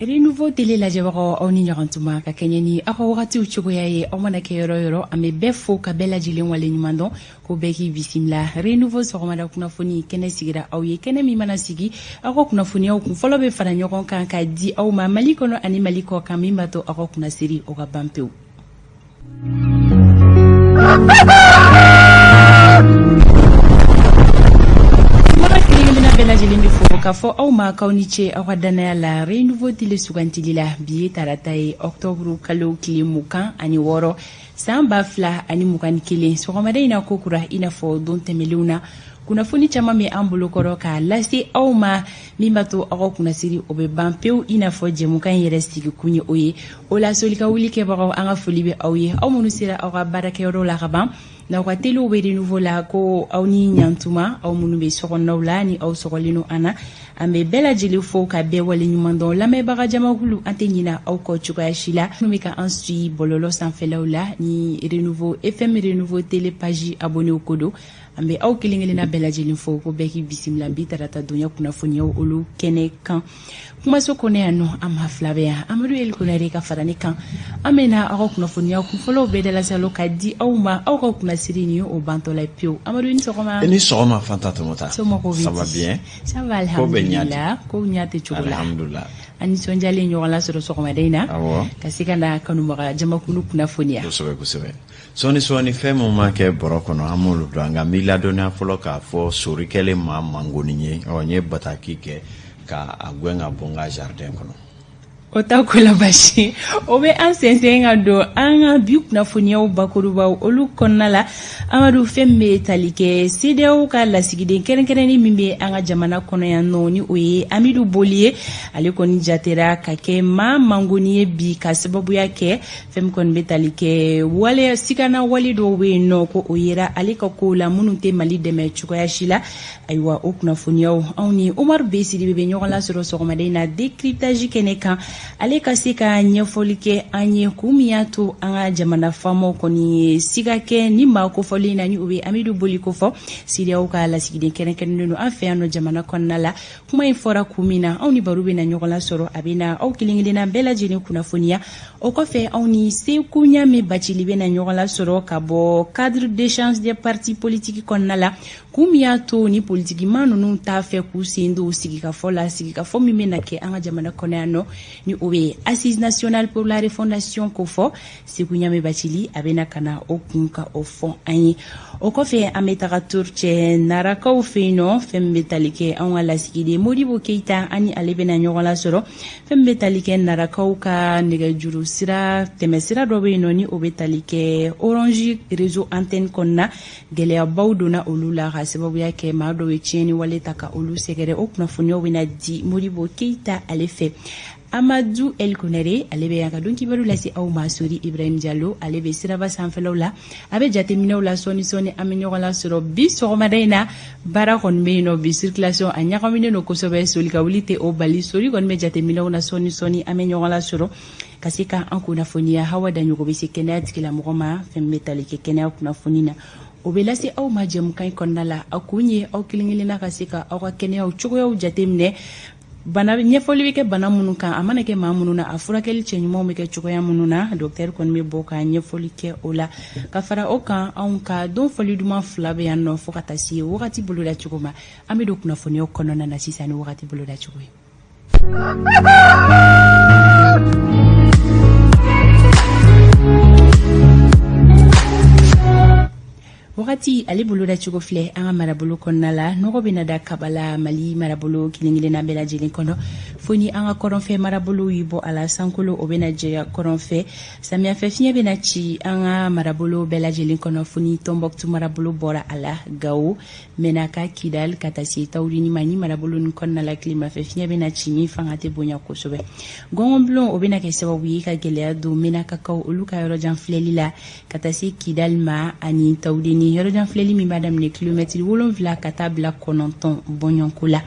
Renouveau télé la jabaro aw ni ɲɔgɔntuma ka kɛɲɛ ni aw ka wagati cogoya ye aw mana kɛ yɔrɔ yɔrɔ an bɛ bɛɛ fo ka bɛɛ lajɛlen wale ɲuman dɔn ko bɛɛ k'i bisimila Renouveau sɔgɔmada kunnafoni kɛnɛ sigira aw ye kɛnɛ min mana sigi aw ka kunnafoniyaw kun fɔlɔ bɛ fara ɲɔgɔn kan ka di aw ma Mali kɔnɔ ani Mali kɔ kan min b'a to aw ka kunnasiri o ka ban pewu. Lajɛlen bɛ fo k'a fɔ aw ma k'aw ni ce aw ka danaya la Renouveau télé sugantili la bi ye tarata ye octobre kalo tile 26 san 2021 sɔgɔmada in na ko kura i n'a fɔ don tɛmɛlenw na kunnafoni caman bɛ an bolokɔrɔ k'a lase aw ma min b'a to aw ka kunnasiri o bɛ ban pewu i n'a fɔ jɛmukan yɛrɛ sigikun ye o ye o la solika wuli kɛbagaw an ka foli bɛ aw ye aw minnu sera aw ka baarakɛyɔrɔ la ka ban n'aw ka teliw bɛ Renouveau la ko aw ni ɲantuma aw minnu bɛ sɔgɔnaw la ni aw sɔgɔlen no an na an bɛ bɛɛ lajɛlen fo ka bɛɛ wale ɲuman dɔn lamɛnbaga jamakulu an tɛ ɲina aw kɔ cogoya si la minnu bɛ ka an suit bɔlɔlɔ sanfɛlaw la ni Renouveau FM Renouveau télé page abonné ko don an bɛ aw kelen kelenna bɛɛ lajɛlen fo ko bɛɛ k'i bisimila bi tarata donya kunnafoniyaw olu kɛnɛ kan kumaso kɔnɔ yan nɔ an ma fila bɛ yan Amadu El Konare ka fara ne kan an bɛna aw ka kunnafoniyaw kunfɔlɔw bɛɛ dalasalo ka di aw ma aw ka kunnasiri ni o bantɔla pewu Amadu ni sɔgɔma ni sɔgɔma Fanta Tomota somɔgɔw bɛ ça va bien ça va alhamdulillah ko ɲate cogo la alhamdulillah ani sɔnjalen ɲɔgɔn la sɔrɔ sɔgɔmada in na awɔ ka se ka na kanubaga jamakulu kunnafoniya kosɛbɛ sɔɔni fɛn min ma kɛ bɔrɔ kɔnɔ an m'olu dɔn an ka mi ladɔnniya fɔlɔ k'a fɔ sori kɛlen maa mangoni ye n ye bataki kɛ ka a gɛn ka bɔ n ka jardin kɔnɔ o ta ko la basi o bɛ an sɛnsɛn ka don an ka bi kunnafoniyaw bakurubaw olu kɔnɔna la Amadu fɛn bɛ tali kɛ CEDEAO ka lasigiden kɛrɛnkɛrɛnni min bɛ an ka jamana kɔnɔ yan nɔ ni o ye Amidu Boli ye ale kɔni jatera ka kɛ maa mangoni ye bi ka sababuya kɛ fɛn min kɔni bɛ tali kɛ wale sikana wale dɔw bɛ yen nɔ ko o yera ale ka kow la minnu tɛ Mali dɛmɛ cogoya si la ayiwa o kunnafoniyaw anw ni Umaru B Sidibe bɛ ɲɔgɔn lasɔrɔ sɔgɔmada in na décryptage kɛnɛ kan ale ka se ka ɲɛfɔli kɛ an ye kun min y'a to an ka jamana faamaw kɔni siga kɛ ni maa kofɔlen na ni o bɛ Amidu Boli ko fɔ CEDEAO ka lasigiden kɛrɛnkɛrɛnnen don an fɛ yan nɔ jamana kɔnɔna la kuma in fɔra kun min na anw ni baro bɛ na ɲɔgɔn lasɔrɔ a bɛ na aw kelen kelenna bɛɛ lajɛlen kunnafoniya o kɔfɛ anw ni Seku Ɲame Bacili bɛ na ɲɔgɔn lasɔrɔ ka bɔ cadre d'échange des partis politiques kɔnɔna la kun min y'a to ni politikiman ninnu t'a fɛ k'u sen don sigikafɔ la sigikafɔ min bɛ na kɛ an ka jamana kɔnɔ yan nɔ ni o bɛ Assise nationale pour la refondation ko fɔ Seku Ɲame Bacili a bɛ na ka na o kun ka o fɔ an ye o kɔfɛ an bɛ taga Turcɛ narakaw fɛ yen nɔ fɛn min bɛ tali kɛ anw ka lasigiden Modibo Keyita ani ale bɛ na ɲɔgɔn lasɔrɔ fɛn min bɛ tali kɛ narakaw ka nɛgɛjuru sira tɛmɛsira dɔ bɛ yen nɔ ni o bɛ tali kɛ Orange réseau antenne kɔnɔna gɛlɛyabaw donna olu la ka sababuya kɛ maa dɔw ye tiɲɛni wale ta ka olu sɛgɛrɛ o kunnafoniyaw bɛ na di Modibo Keyita ale fɛ Amadu El Konare ale bɛ yan ka don kibaru lase aw ma Sori Ibrahim Diallo ale bɛ siraba sanfɛlaw la a bɛ jateminɛw la sɔɔni an bɛ ɲɔgɔn lasɔrɔ bi sɔgɔmada in na baara kɔni bɛ yen nɔ bi circulation a ɲagaminen don kosɛbɛ solika wuli tɛ o bali Sori kɔni bɛ jateminɛw na sɔɔni an bɛ ɲɔgɔn lasɔrɔ ka se ka an kunnafoniya Hawa Daɲogo bɛ se kɛnɛya tigilamɔgɔ ma fɛn bɛ tali kɛ kɛnɛya kunnafoni na o bɛ lase aw ma jɛmukan in kɔnɔna la a kun ye aw kelen kelenna ka se ka aw ka kɛnɛyaw cogoyaw jateminɛ bana ɲɛfɔli bɛ kɛ bana minnu kan a mana kɛ maa minnu na a furakɛli cɛ ɲumanw bɛ kɛ cogoya minnu na docteur kɔni bɛ bɔ ka ɲɛfɔli kɛ o la ka fara o kan anw ka don fɔli duman fila bɛ yan nɔ fo ka taa se wagati boloda cogo ma an bɛ don kunnafoniyaw kɔnɔna na sisan ni wagati boloda cogo ye. Wagati ale boloda cogo filɛ an ka marabolo kɔnɔna la nɔgɔ bɛ na da kabala Mali marabolo kelen kelenna bɛɛ lajɛlen kɔnɔ fo ni an ka kɔrɔnfɛ marabolo yi bɔ a la sankolo o bɛ na jɛya kɔrɔnfɛ samiyafɛ fiɲɛ bɛ na ci an ka marabolo bɛɛ lajɛlen kɔnɔ fo ni Tɔnbɔkutu marabolo bɔra a la Gao Menaka Kidal ka taa se Tawurini ma ni marabolo nin kɔnɔna la tilemafɛ fiɲɛ bɛ na ci min fanga tɛ bonya kosɛbɛ gɔngɔnbulon o bɛ na kɛ sababu ye ka gɛlɛya don Menakakaw olu ka yɔrɔjan filɛli la ka taa se Kidal ma ani Tawurini yɔrɔjan filɛli min b'a daminɛ kilomɛtiri 7 ka taa bila 9 bɔɲɔnko la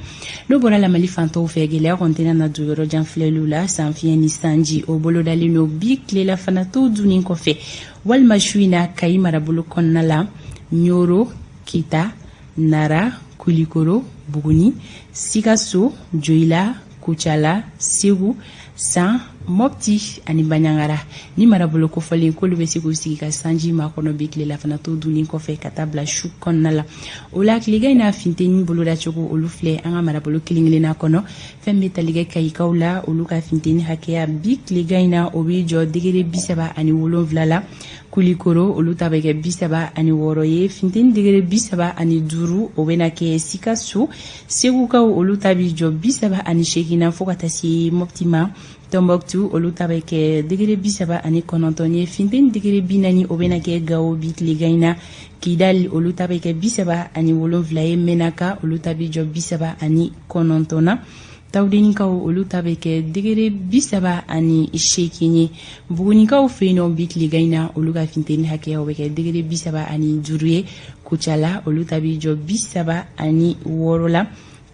n'o bɔra la Mali fantɔw fɛ gɛlɛya kɔni tɛna na don yɔrɔjan filɛliw la sanfiɲɛ ni sanji o bolodalen don bi tilela fana tɔw dunni kɔfɛ walima su in na Kayi marabolo kɔnɔna la Ɲoro Kita Nara Kulikoro Buguni Sikaso Joyila Kucala Segu san Mopti ani Banyangara ni marabolo kofalen kolu be se k'u sigi ka sanji ma kɔnɔ bi tile la fana to dunni kɔfɛ ka taa bila su kɔnɔna la o la tilega ina finteni boloda cogo olu filɛ an ka marabolo kelen-kelenna kɔnɔ fɛn bɛ taligɛ kayikaw la olu ka finteni hakɛya bi tilega ina o bɛ jɔ degere 37 la Kulikoro olu ta bɛ kɛ 36 ye finteni degere 35 o bɛna kɛ Sikaso Segukaw olu ta bɛ jɔ 38 fo ka taa se Mopti ma Tombouctou olu ta bɛ kɛ degere 39 ye finteni degere 40 o bɛna kɛ Gao bi tilega ina Kidal olu ta bɛ kɛ 37 ye Menaka olu ta bɛ jɔ 39 na Tawdenikaw olu ta bɛ kɛ degere 38 ye Bugunikaw fɛ yen nɔ bi tilega ina olu ka finteni hakɛya o bɛ kɛ degere 35 ye Kucala olu ta bɛ jɔ 36 la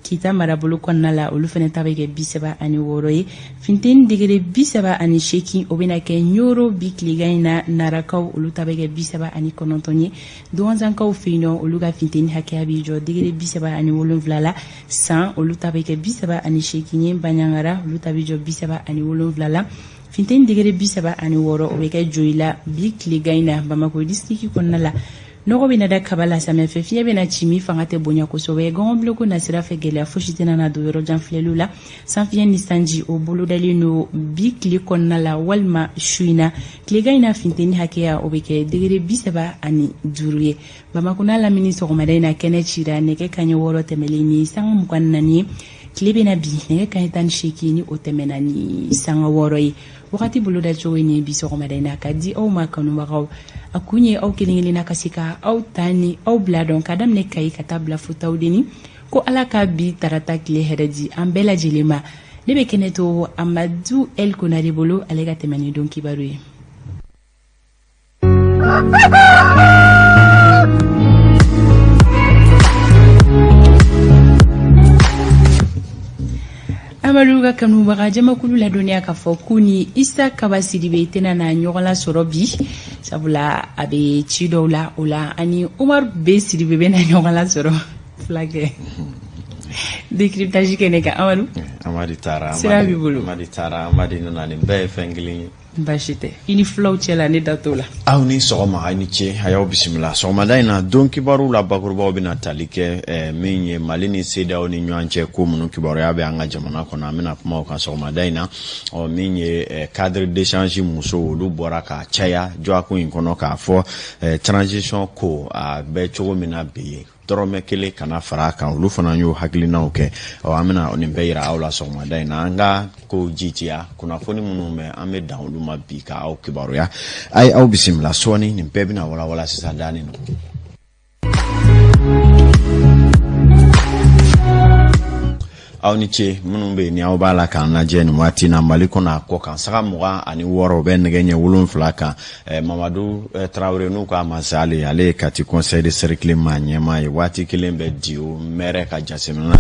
Kita marabolo kɔnɔna la olu fana ta bɛ kɛ 36 ye finteni degere 38 o bɛna kɛ Nyoro bi tilega ina Narakaw olu ta bɛ kɛ 39 ye Duwanzankaw fɛ yen nɔ olu ka finteni hakɛya bɛ jɔ degere 37 la San olu ta bɛ kɛ 38 ye Banyangara olu ta bɛ jɔ 37 la finteni degere 36 o bɛ kɛ Joyila bi tilega ina Bamako district kɔnɔna la nɔgɔ bɛna da kaba la samɛfɛ fiɲɛ bɛna ci min fanga tɛ bonya kosɛbɛ gɔngɔn biloko na sira fɛ gɛlɛya fosi tɛna na don yɔrɔ janfilɛliw la sanfiɲɛ ni sanji o bolodalen don bi tile kɔnɔna la walima su in na tilega in na finteni hakɛya o bɛ kɛ degere 35 ye Bamako n'a lamini sɔgɔmada in na kɛnɛ cira nɛgɛ kanɲɛ 6 tɛmɛlen ni sanga 24 ye tile bɛna bi nɛgɛ kanɲɛ 18 ni o tɛmɛna ni sanga 6 ye wagati boloda cogo ni bi sɔgɔmada in na ka di aw ma kanubagaw a kun ye aw kelen-kelenna ka se ka aw ta ni aw bila dɔn ka daminɛ Kayi ka taa bila fo Tawdeni ko Ala ka bi tarata tile hɛrɛ di an bɛɛ lajɛlen ma ne bɛ kɛnɛ to Amadu El Konare bolo ale ka tɛmɛ ni don kibaru ye Amadu ka kanubaga jamakulu ladɔnniya k'a fɔ k'u ni Isa Kaba Sidibe tɛna na ɲɔgɔn la sɔrɔ bi sabula a bɛ ci dɔw la o la ani Umar B Sidibe bɛna ɲɔgɔn la sɔrɔ fulakɛ décryptage kɛ ne kan Amadu taara sira b'i bolo Amadu nana nin bɛɛ ye fɛn kelen ye baasi tɛ I ni fulaw cɛla ne da t'o la aw ni sɔgɔma aw ni ce a y'aw bisimila sɔgɔmada in na don kibaru la bakurubaw bɛna tali kɛ min ye Mali ni CEDEAO ni ɲɔgɔn cɛ ko minnu kibaruya bɛ an ka jamana kɔnɔ an bɛna kuma o kan sɔgɔmada in na min ye cadre d'échange musow olu bɔra ka caya jɔako in kɔnɔ k'a fɔ transition ko a bɛ cogo min na bi ye dɔrɔmɛ kelen kana fara kan olu fana y'o hakilinaw kɛ an bɛna nin bɛɛ yira aw la sɔgɔmada in na an ka ko jitiya kunnafoni minnu bɛ an bɛ dan olu ma bi ka aw kibaruya a ye aw bisimila sɔɔni nin bɛɛ bɛna walawala sisan dani no aw ni ce minnu bɛ ni aw b'a la k'an lajɛ nin waati na Mali kɔnɔ a kɔ kan saga 26 o bɛ nɛgɛ ɲɛ 7 kan Mamadu Traoré n'u ka masale ale ye kati conseil de cercle ma ɲɛma ye waati kelen bɛ di o maire ka jasemina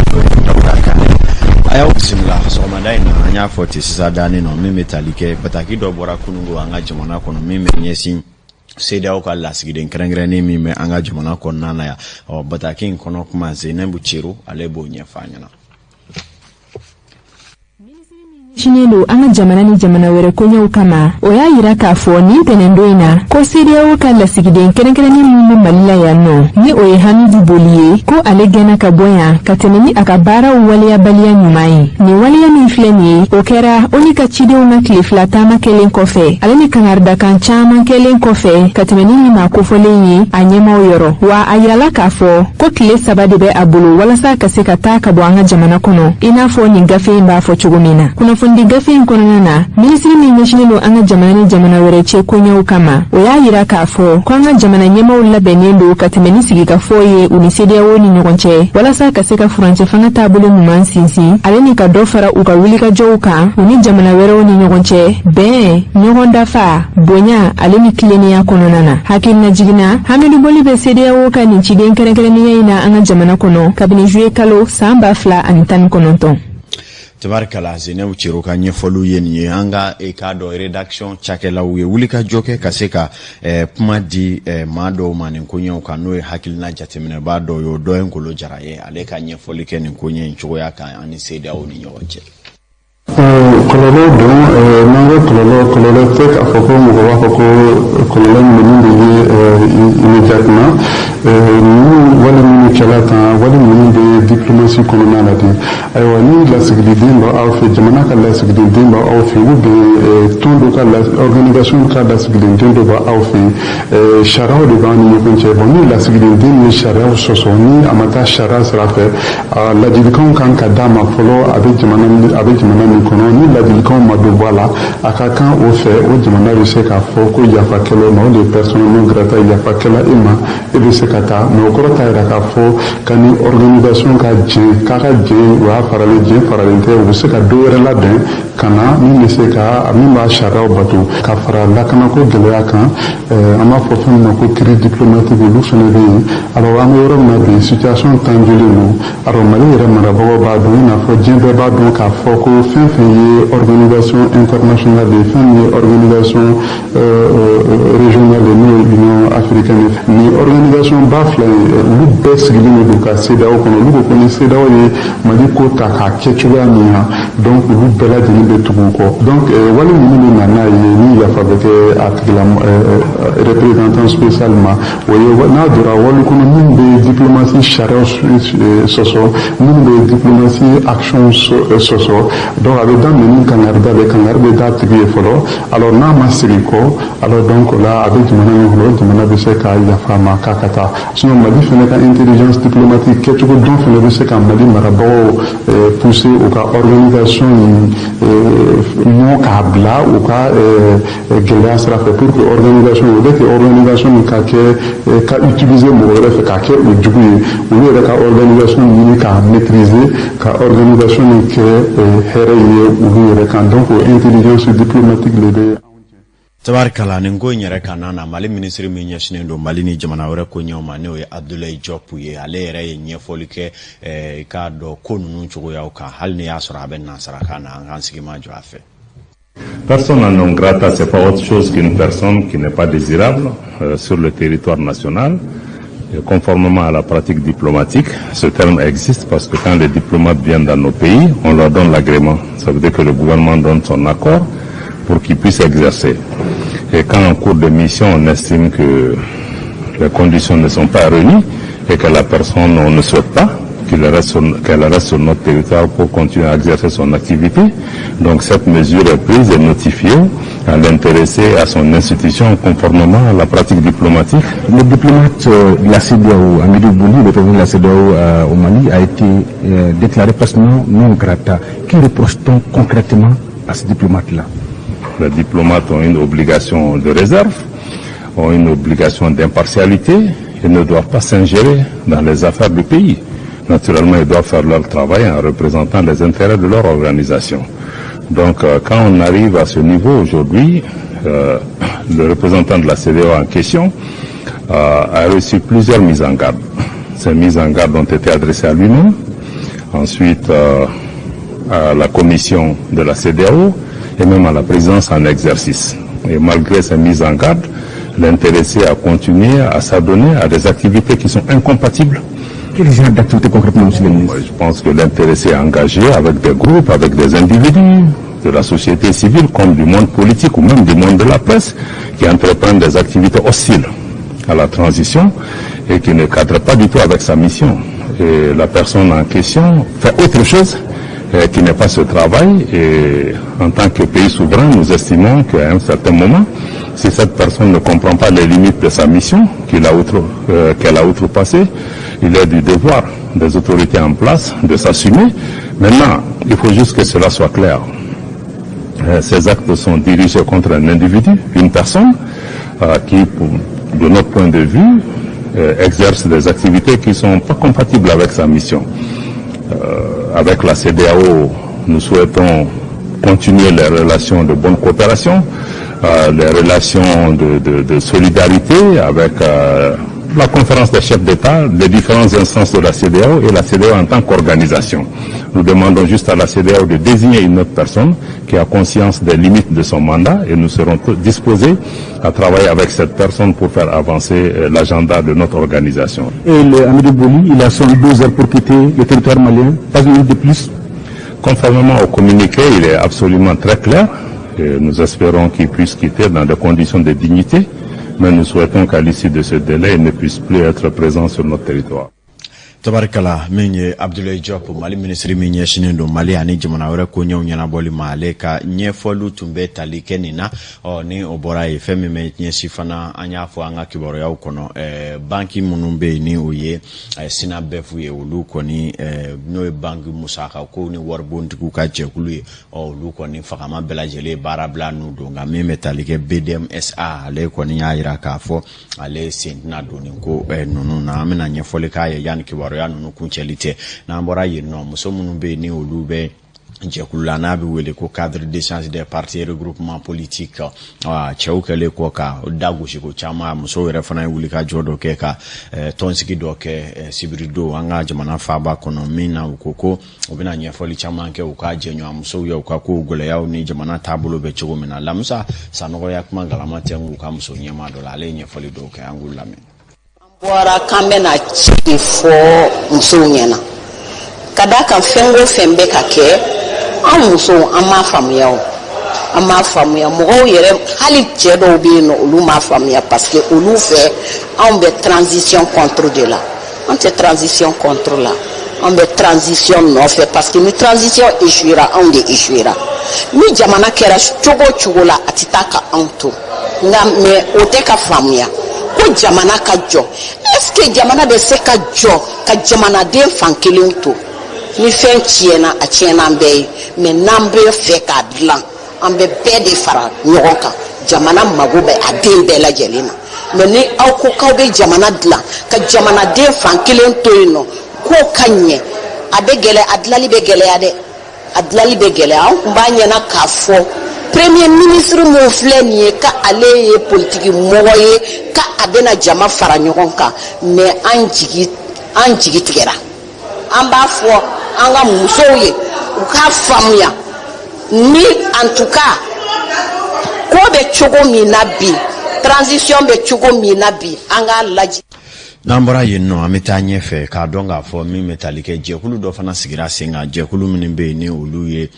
a y'aw bisimila sɔgɔmada in na an y'a fɔ ten sisan dani no min bɛ tali kɛ bataki dɔ bɔra kunungo an ka jamana kɔnɔ min bɛ ɲɛsin CEDEAO ka lasigiden kɛrɛnkɛrɛnnen min bɛ an ka jamana kɔnɔna na yan bataki in kɔnɔ kuma Zeynɛbu Cero ale b'o ɲɛfɔ an ɲɛna Chinelo an ka jamana ni jamana wɛrɛ koɲɛw kama o y'a yira k'a fɔ nin tɛnɛndon in na ko CEDEAO ka lasigiden kɛrɛnkɛrɛnnen min bɛ Mali la yan nɔ ni o ye Hamidu Boli ye ko ale gɛnna ka bɔ yan ka tɛmɛ ni a ka baaraw waliyabaliya ɲuman ye nin waliya min filɛ nin ye o kɛra ONU ka cidenw na tile 2 taama kɛlen kɔfɛ ale ni kangaridakan caman kɛlen kɔfɛ ka tɛmɛ ni nin ma kofɔlen ye a ɲɛmaw yɔrɔ wa a yirala k'a fɔ ko tile 3 de bɛ a bolo walasa ka se ka taa ka bɔ an ka jamana kɔnɔ i n'a fɔ nin gafe in b'a fɔ cogo min na kunnafoni gafe in kɔnɔna na minisiri min ɲɛsinnen don an ka jamana ni jamana wɛrɛ cɛ koɲɛw kama o y'a yira k'a fɔ ko an ka jamana ɲɛmaw labɛnnen don ka tɛmɛ ni sigikafɔ ye u ni CEDEAO ni ɲɔgɔn cɛ walasa ka se ka furancɛ fanga taabolo ɲuman sinsin ale ni ka dɔ fara u ka wulikajɔw kan u ni jamana wɛrɛw ni ɲɔgɔn cɛ bɛn ɲɔgɔn dafa bonya ale ni tilennenya kɔnɔna na hakilina jiginna Hamidu Boli bɛ CEDEAO ka nin ciden kɛrɛnkɛrɛnnenya in na an ka jamana kɔnɔ kabini juillet kalo san 2019 Tabarikala Zeynɛbu Cero ka ɲɛfɔliw ye nin ye an ka k'a dɔ rédaction cakɛlaw ye wulikajɔ kɛ ka se ka kuma di maa dɔw ma nin koɲɛw kan n'o ye hakilina jateminɛbaa dɔw ye o dɔ ye Ngolo Jara ye ale ka ɲɛfɔli kɛ nin koɲɛ in cogoya kan ani CEDEAO ni ɲɔgɔn cɛ. Kɔlɔlɔ don nango kololo tek afoko mugo afoko kololo mini immédiatement nous wala mini chalata wala mini de diplomatie coloniale di aywa ni la sigidi dimba aw fe jamana ka la sigidi dimba aw fe ube tondo ka la organisation ka la sigidi dimba ba aw fe sharao de bani ko nche boni la sigidi dimba sharao soso ni amata shara sara fe la dilikan kan ka dama folo avec jamana ni kono ni la dilikan ma do wala akaka o fe o jamana bi se ka fo ko ya fa kelo no de personne non grata ya fa kala ima e bi se kata no ko ta ra ka fo kani organisation ka je wa farale je faralente o se ka do la den kana ni se ka mi ma shara o batu ka fara la kana ko gele kan ama fo fo no ko crise diplomatique lu fene be alors am yoro na bi situation tangele lu alors mali re mara bo ba do na fo je be ba do ka fo ko fin organisation internationale des femmes ni organisation régionale de l'Union africaine ni organisation bafla lu bes gili do ka seda o kono lu ko ni seda o ye mali ko ta ka kechuga ni ha donc lu bela de ni betugo ko donc wala ni na na ye ni ya fabriqué atila représentant spécialement o ye na dura wala ko ni de diplomatie charia soso ni de diplomatie action soso donc avec dans ni kangarbe da tigi folo alors na masiriko alors donc là avec mana be se ka ya fama kakata sinon mali fene ka intelligence diplomatique que tu peux donc fene be se ka mali marabo pousser au ka organisation non ka bla ou ka gela sera fait pour que organisation avec organisation ka utiliser mo ref ka ke o jugu o le ka organisation ni ka maîtriser ka organisation ni que hereye ou kan donc intelligence diplomatique lebe tabarkala ni ngo nyere kanana mali ministry mi nyeshine ndo mali ni jamana wore ko nyoma ne o Abdoulaye Diop ye ale yere ye nyefolike ka do konunu chugo ya ka halni ya sura ben nasara kana ngansigi ma jo afe persona non grata c'est pas autre chose qu'une personne qui n'est pas désirable sur le territoire national. Conformément à la pratique diplomatique, ce terme existe parce que quand les diplomates viennent dans nos pays, on leur donne l'agrément. Ça veut dire que le gouvernement donne son accord pour qu'ils puissent exercer. Et quand en cours de mission, on estime que les conditions ne sont pas réunies et que la personne on ne souhaite pas qu'elle reste sur notre territoire pour continuer à exercer son activité. Donc cette mesure est prise et notifiée à l'intéressé et à son institution conformément à la pratique diplomatique. Le diplomate de la CEDEAO, Hamidou Bouli, le président de la CEDEAO au Mali, a été déclaré personnellement non grata. Que reproche-t-on concrètement à ce diplomate-là? Les diplomates ont une obligation de réserve, ont une obligation d'impartialité et ne doivent pas s'ingérer dans les affaires du pays. Naturellement, ils doivent faire leur travail en représentant les intérêts de leur organisation. Donc, quand on arrive à ce niveau aujourd'hui, le représentant de la CEDEAO en question a reçu plusieurs mises en garde. Ces mises en garde ont été adressées à lui-même, ensuite à la commission de la CEDEAO et même à la présidence en exercice. Et malgré ces mises en garde, l'intéressé a continué à s'adonner à des activités qui sont incompatibles. Quel genre d'activité concrètement, monsieur le ministre? Je pense que l'intéressé est engagé avec des groupes, avec des individus de la société civile comme du monde politique ou même du monde de la presse qui entreprennent des activités hostiles à la transition et qui ne cadrent pas du tout avec sa mission. Et la personne en question fait autre chose qui n'est pas ce travail et en tant que pays souverain, nous estimons qu'à un certain moment, si cette personne ne comprend pas les limites de sa mission qu'elle a outrepassée, il est du devoir des autorités en place de s'assumer. Maintenant, il faut juste que cela soit clair. Ces actes sont dirigés contre un individu, une personne qui, de notre point de vue, exerce des activités qui ne sont pas compatibles avec sa mission. Avec la CEDEAO, nous souhaitons continuer les relations de bonne coopération, les relations de solidarité avec la conférence des chefs d'État, les différentes instances de la CEDEAO et la CEDEAO en tant qu'organisation. Nous demandons juste à la CEDEAO de désigner une autre personne qui a conscience des limites de son mandat et nous serons disposés à travailler avec cette personne pour faire avancer l'agenda de notre organisation. Et le Hamidou Bouli, il a son 12 heures pour quitter le territoire malien, pas une minute de plus? Conformément au communiqué, il est absolument très clair. Et nous espérons qu'il puisse quitter dans des conditions de dignité, mais nous souhaitons qu'à l'issue de ce délai, il ne puisse plus être présent sur notre territoire. Tabarikala menye Abdoulaye Diop Mali ministre menye shinendo Mali ani jamana wera ko nyaw nyana boli male ka nyefolu tumbe talike nina o ni obora e femi me nye sifana anya fo anga kiboro ya ukono banki munumbe ni oye sina befu ye uluko ni no banki musaka ko ni warbondi ku ka jekulu o uluko ni fakama belajele barabla nu donga meme talike BDMSA ale ko ni ayira ka fo ale sentina doni ko nunu na amena nyefole ka ye yani kiboro ya nunu kunchelite na mbora yino muso munumbe ni olube njekula na bi wele ko cadre d'échange des partis et regroupements politiques chawkele ko ka dagu shiko chama muso were fana wuli ka jodo ke ka tonsiki do ke sibrido anga jamana faba kono mina ukoko obina nyefoli chama ke uka jenyo muso ya uka ko gole ya ni jamana tabulo be chigo mina lamsa sanogo ya kuma galama tengu ka muso nyema do la le nyefoli do ke angulame Bora kambe na chiki fo muso nyena kada kan fengo fembe kake an muso ama famuya mo yere hali chedo bi no ulu ma famuya parce que ulu fait on be transition contre de là on te transition contre là on be transition no fait parce que ni transition échouera on de échouera ni jamana kera chogo la atitaka anto ngame oteka famuya ko jamana ka jo est-ce que jamana de se ka jo ka jamana de fankelen to ni fen tiena a tiena be mais nambe fe ka dlan ambe be de fara nyoka jamana magube adin be la jelina mais ni au ko ka be jamana dlan ka jamana de fankelen to ino ko kanye abegele adlali begele ade adlali begele an kumbanya na kafo premier ministre mo fleni ka ale politique moye ka abena jama fara nyoka mais anjigi tigera amba fo anga musoye uka famuya ni en tout cas ko be chogo minabi transition be chogo minabi anga laji Nambora yeno ameta nyefe ka donga fo mi metalike jekulu do fana sigira singa jekulu minimbe ni oluye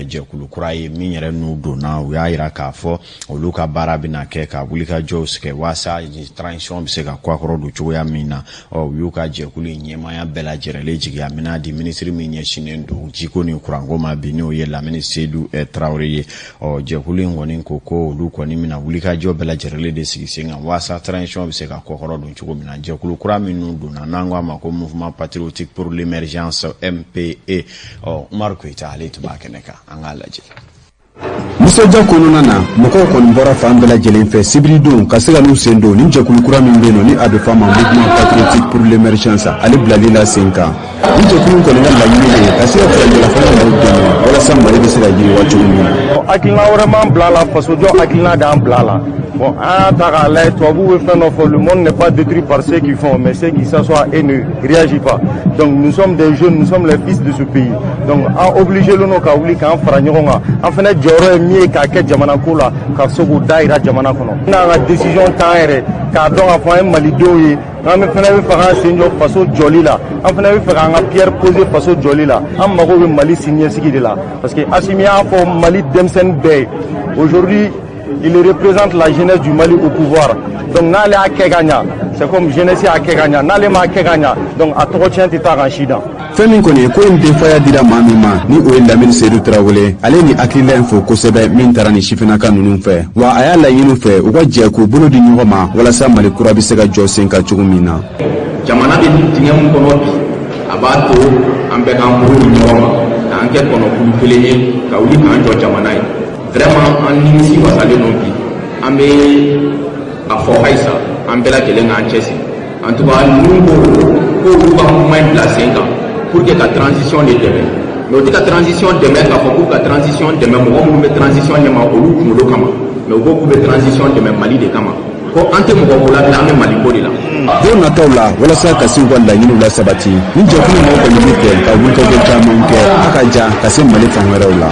jekulu kuraye minyere nu do na ya ira ka fo oluka barabi na ke ka bulika jos ke wasa transition bi se ka kwa koro do chuya mina o yuka jekulu nyema ya bela jerele jigi ya mina di ministry minye shinendo jiko ni kurango ma bi ni oye la ministre du traoreye o jekulu ngoni nkoko oluko ni mina bulika jo bela jerele de singa wasa transition bi se ka kwa koro do chuko mina jekulu kura minu duna nangwa mako mouvement patriotique pour l'émergence MPE Omar Koita ale tubakeneka angalaje Musoja konona na moko kon bora fambela jelen fe sibrido kasega nu sendo ni jekulu kura mimbeno ni abe fama mouvement patriotique pour l'émergence ale blali la 5 ans ni jekulu ko na la yini kasega fa de la fama do wala samba de sega jiri wachu ni akilna vraiment blala fasojo akilna dan blala. Bon, le monde n'est pas détruit par ceux qui font, mais ceux qui s'assoient et ne réagissent pas. Donc nous sommes des jeunes, nous sommes les fils de ce pays. Donc obligé le nom kaouli kan faranyoga, en fait joro mieux ka ke jamana kola ka sogo daira jamana kono. Na la décision taire ka donc afin malidoye, na me fena fera senjo faso jolila, en fait fera pierre poser faso jolila. Am mago be mali signer siki de là parce que Assimia fo Mali Demsen Bey. Aujourd'hui il représente la jeunesse du Mali au pouvoir. Donc, n'allez à Keganya, c'est comme jeunesse à Keganya, n'allez pas à Keganya, donc à Trochien Tita Ranchida. Femi kone ko inde faya dira mamima ni o Lamine Seydou Traoré ale ni akila info ko sebe min tarani shifina kanunu fe wa ayala yinu fe o gwaje ko bolo di nyoma wala sa Mali kura bi sega josen ka chugumina jamana de tingam kono bi abato ambe kan bolo di nyoma na enquête kono kulu pelenye ka wuli kan jo jamana vraiment en initie was aller non plus ambe a fo haisa ambe la kelen en chesi en tout cas nous ko ba moins placer pour que la transition ne devienne mais la transition demain ka pour la transition demain mo ko transition ne ma ko lu ko kama mais ko ko transition demain Mali de kama ko ante mo ko la na Mali ko la don na tawla wala sa ka sin wala yinu la sabati ni je ko mo ko limite ka wul ko de jamon ke akaja ka sin Mali fa wala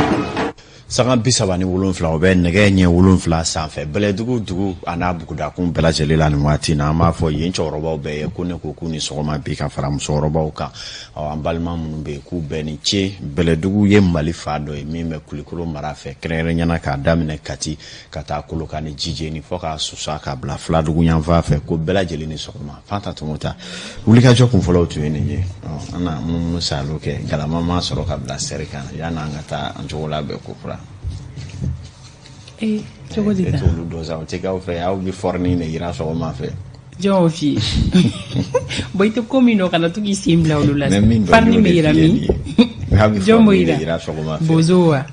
sanga bisaba ni wolonfila o bɛ nɛgɛ ɲɛ wolonfila sanfɛ bɛlɛdugu dugu a n'a bugudakun bɛɛ lajɛlen la nin waati na an b'a fɔ yen cɛkɔrɔbaw bɛɛ ye ko ne ko k'u ni sɔgɔma bi ka fara musokɔrɔbaw kan an balima minnu bɛ yen k'u bɛɛ ni ce bɛlɛdugu ye Mali fa dɔ ye min bɛ Kulikoro mara fɛ kɛrɛnkɛrɛnyana k'a daminɛ Kati ka taa Kolokani Jijeni fɔ k'a susa k'a bila Filadugu yanfan fɛ ko bɛɛ lajɛlen ni sɔgɔma Fanta Tumota wulikajɔ kunfɔlɔw tun ye nin ye an na mun salo kɛ galama ma sɔrɔ ka bila sɛri kan yanni an ka taa an cogo la bɛɛ ko fura cogo di ta olu dɔ sa o tɛ k'aw fɛ aw bɛ forni de yira sɔgɔma fɛ jɔn fi bon ite ko min dɔ kana to k'i sen bila olu la farni bɛ yira min jɔn b'o yira sɔgɔma fɛ bozo wa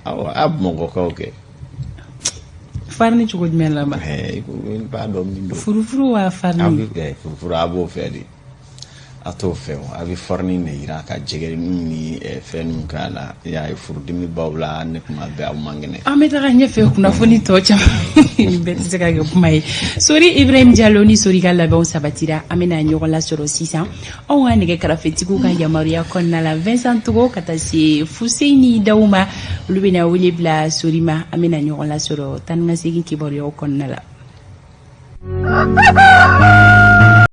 awɔ a Bamakɔkaw kɛ farni cogo jumɛn la ba i b'a dɔn min don furufuru wa farni furufuru a b'o fɛ de a t'o fɛ o a bɛ forni de yira ka jɛgɛ ni fɛn ninnu k'a la y'a ye furudimi baw la ne kuma bɛɛ aw man kɛnɛ an bɛ taga ɲɛfɛ kunnafoni tɔ caman bɛɛ tɛ se ka kɛ kuma ye Sori Ibrahim Diallo ni Sori ka labɛnw sabatira an bɛna ɲɔgɔn lasɔrɔ sisan anw ka nɛgɛ kɛrɛfɛtigiw ka yamaruya kɔnɔna la Vincent Togo ka taa se Fuseni Dawu ma olu bɛna wele bila Sori ma an bɛna ɲɔgɔn lasɔrɔ tan ni ka segin kibaruyaw kɔnɔna la